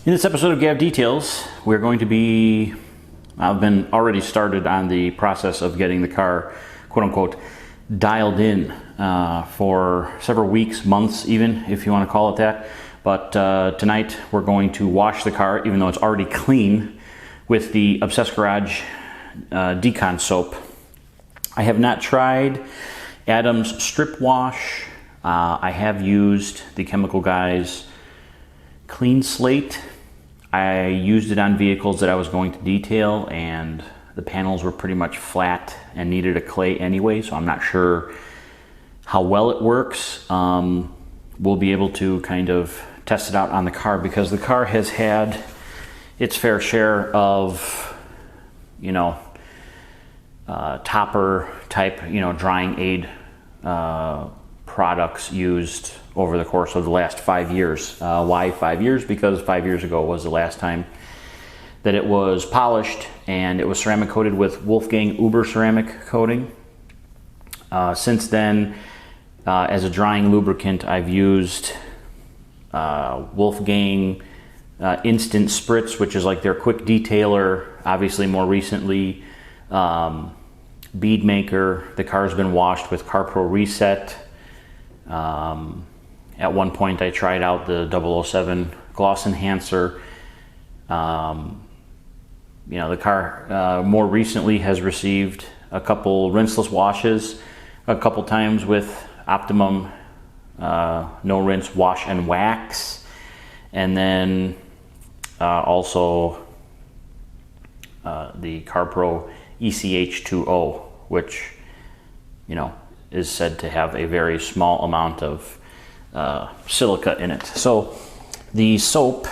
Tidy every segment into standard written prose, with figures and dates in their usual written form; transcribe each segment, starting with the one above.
In this episode of Gav Details, we're going to be, I've been already started on the process of getting the car, quote unquote, dialed in for several weeks, months even, if you want to call it that. But tonight we're going to wash the car, even though it's already clean, with the Obsessed Garage Decon Soap. I have not tried Adam's Strip Wash. I have used the Chemical Guys Clean Slate. I used it on vehicles that I was going to detail, and the panels were pretty much flat and needed a clay anyway, so I'm not sure how well it works. We'll be able to kind of test it out on the car, because the car has had its fair share of, you know, topper type, you know, drying aid products used over the course of the last 5 years. Why 5 years? Because 5 years ago was the last time that it was polished, and it was ceramic coated with Wolfgang Uber ceramic coating. Since then, as a drying lubricant, I've used Wolfgang Instant Spritz, which is like their quick detailer. Obviously, more recently, Bead Maker. The car's been washed with CarPro Reset. At one point I tried out the 007 gloss enhancer. You know, the car more recently has received a couple rinseless washes, a couple times with Optimum no rinse wash and wax, and then also the CarPro Ech2O, which, you know, is said to have a very small amount of silica in it. So the soap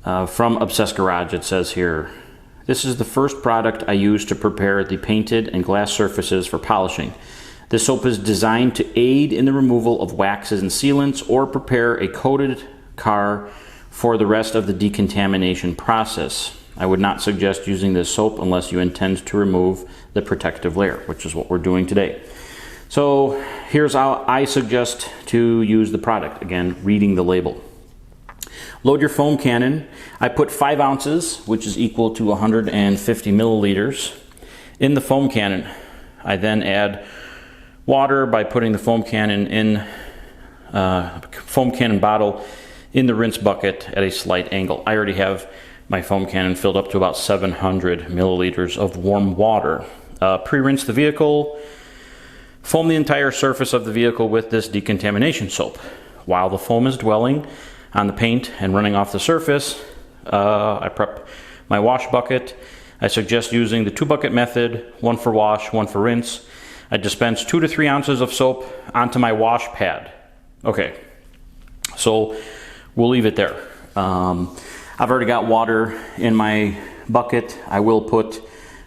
from Obsessed Garage, it says here, this is the first product I use to prepare the painted and glass surfaces for polishing. This soap is designed to aid in the removal of waxes and sealants, or prepare a coated car for the rest of the decontamination process. I would not suggest using this soap unless you intend to remove the protective layer, which is what we're doing today. So here's how I suggest to use the product. Again, reading the label. Load your foam cannon. I put 5 ounces, which is equal to 150 milliliters, in the foam cannon. I then add water by putting the foam cannon in foam cannon bottle in the rinse bucket at a slight angle. I already have my foam cannon filled up to about 700 milliliters of warm water. Pre-rinse the vehicle. Foam the entire surface of the vehicle with this decontamination soap. While the foam is dwelling on the paint and running off the surface, I prep my wash bucket. I suggest using the 2-bucket method, 1 for wash, 1 for rinse. I dispense 2 to 3 ounces of soap onto my wash pad. Okay, so we'll leave it there. I've already got water in my bucket. I will put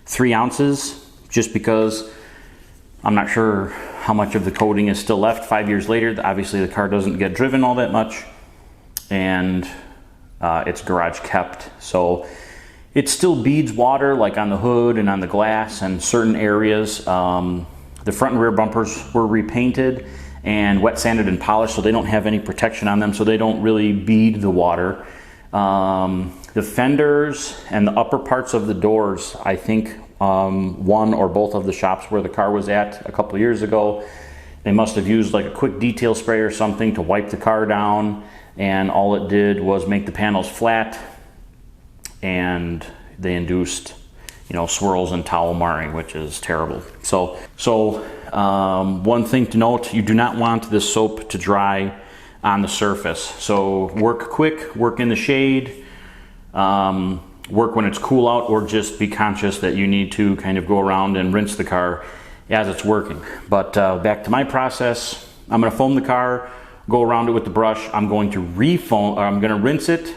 3 ounces just because I'm not sure how much of the coating is still left 5 years later. Obviously the car doesn't get driven all that much, and it's garage kept, so it still beads water, like on the hood and on the glass and certain areas. The front and rear bumpers were repainted and wet sanded and polished, so they don't have any protection on them, so they don't really bead the water. The fenders and the upper parts of the doors, I think one or both of the shops where the car was at a couple years ago, they must have used like a quick detail spray or something to wipe the car down, and all it did was make the panels flat, and they induced, you know, swirls and towel marring, which is terrible. So one thing to note, you do not want this soap to dry on the surface. So work quick, work in the shade, work when it's cool out, or just be conscious that you need to kind of go around and rinse the car as it's working. But back to my process, I'm going to foam the car, go around it with the brush. I'm going to re-foam, or I'm going to rinse it.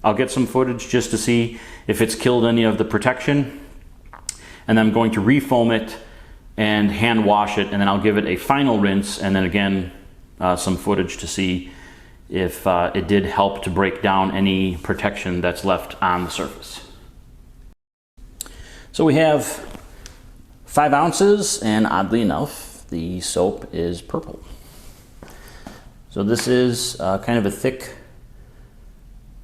I'll get some footage just to see if it's killed any of the protection, and then I'm going to re-foam it and hand wash it, and then I'll give it a final rinse, and then again some footage to see if it did help to break down any protection that's left on the surface. So we have 5 ounces, and oddly enough, the soap is purple. So this is kind of a thick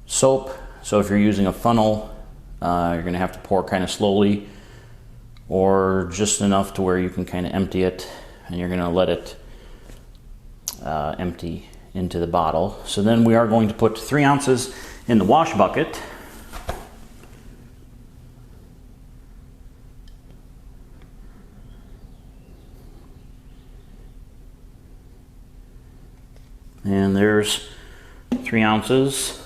soap, So if you're using a funnel, you're going to have to pour kind of slowly, or just enough to where you can kind of empty it, and you're going to let it empty into the bottle. So then we are going to put 3 ounces in the wash bucket. And there's 3 ounces.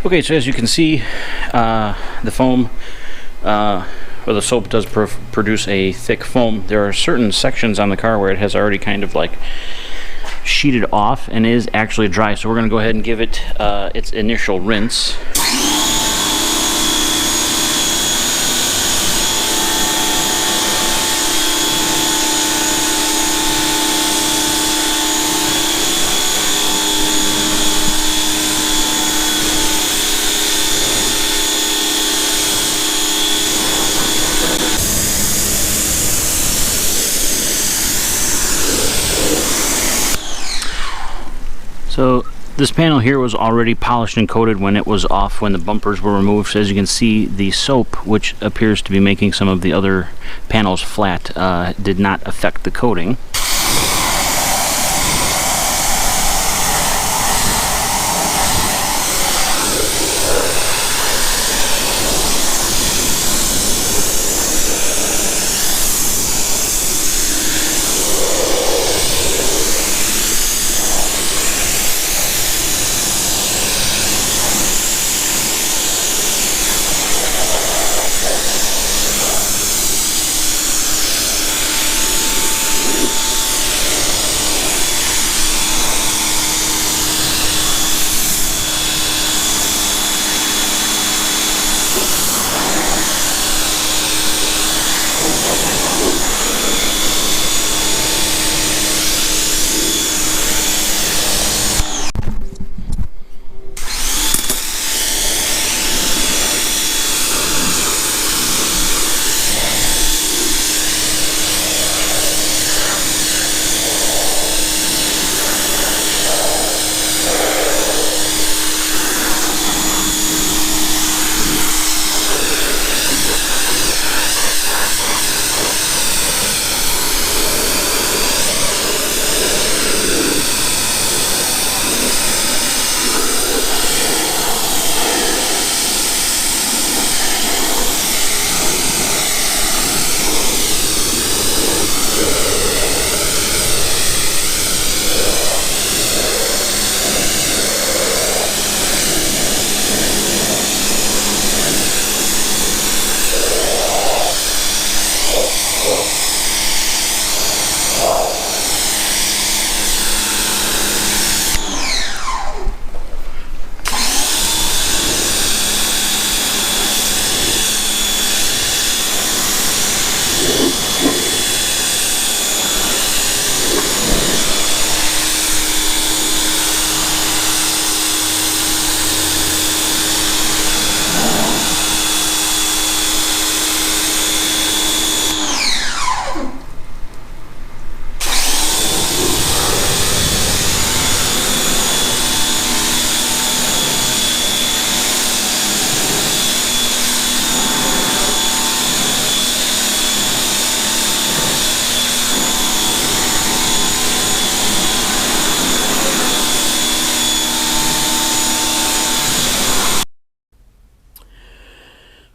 Okay, so as you can see, the foam, or the soap does produce a thick foam. There are certain sections on the car where it has already kind of like sheeted off and is actually dry. So we're going to go ahead and give it its initial rinse. So this panel here was already polished and coated when it was off, when the bumpers were removed. So as you can see, the soap, which appears to be making some of the other panels flat, did not affect the coating.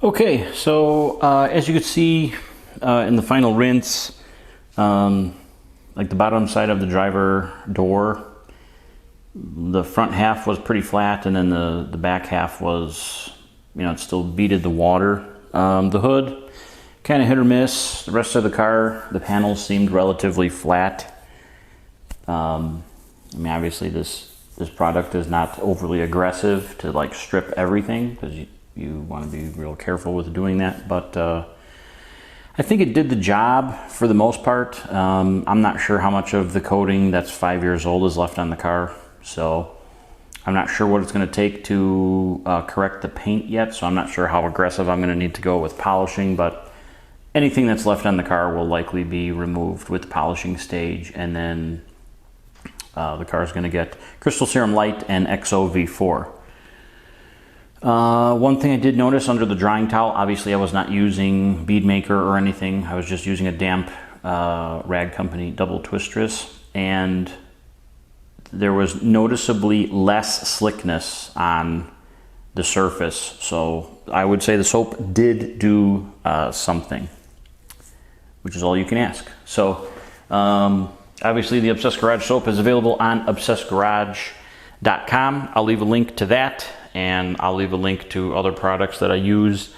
Okay, so as you can see in the final rinse, like the bottom side of the driver door, the front half was pretty flat, and then the back half was, you know, it still beaded the water. The hood, kind of hit or miss. The rest of the car, the panels seemed relatively flat. I mean, obviously this product is not overly aggressive to like strip everything, because you want to be real careful with doing that, but I think it did the job for the most part. I'm not sure how much of the coating that's 5 years old is left on the car, so I'm not sure what it's going to take to correct the paint yet, so I'm not sure how aggressive I'm going to need to go with polishing, but anything that's left on the car will likely be removed with the polishing stage, and then the car is going to get Crystal Serum Light and XO V4. One thing I did notice under the drying towel, obviously I was not using Bead Maker or anything. I was just using a damp Rag Company double Twistress, and there was noticeably less slickness on the surface. So I would say the soap did do something, which is all you can ask. So obviously the Obsessed Garage soap is available on obsessedgarage.com. I'll leave a link to that, and I'll leave a link to other products that I use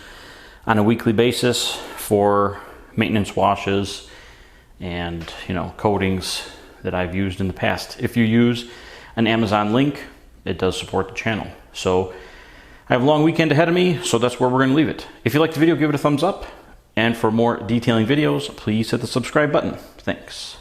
on a weekly basis for maintenance washes and, you know, coatings that I've used in the past. If you use an Amazon link, it does support the channel. So I have a long weekend ahead of me, so that's where we're going to leave it. If you liked the video, give it a thumbs up, and for more detailing videos, please hit the subscribe button. Thanks.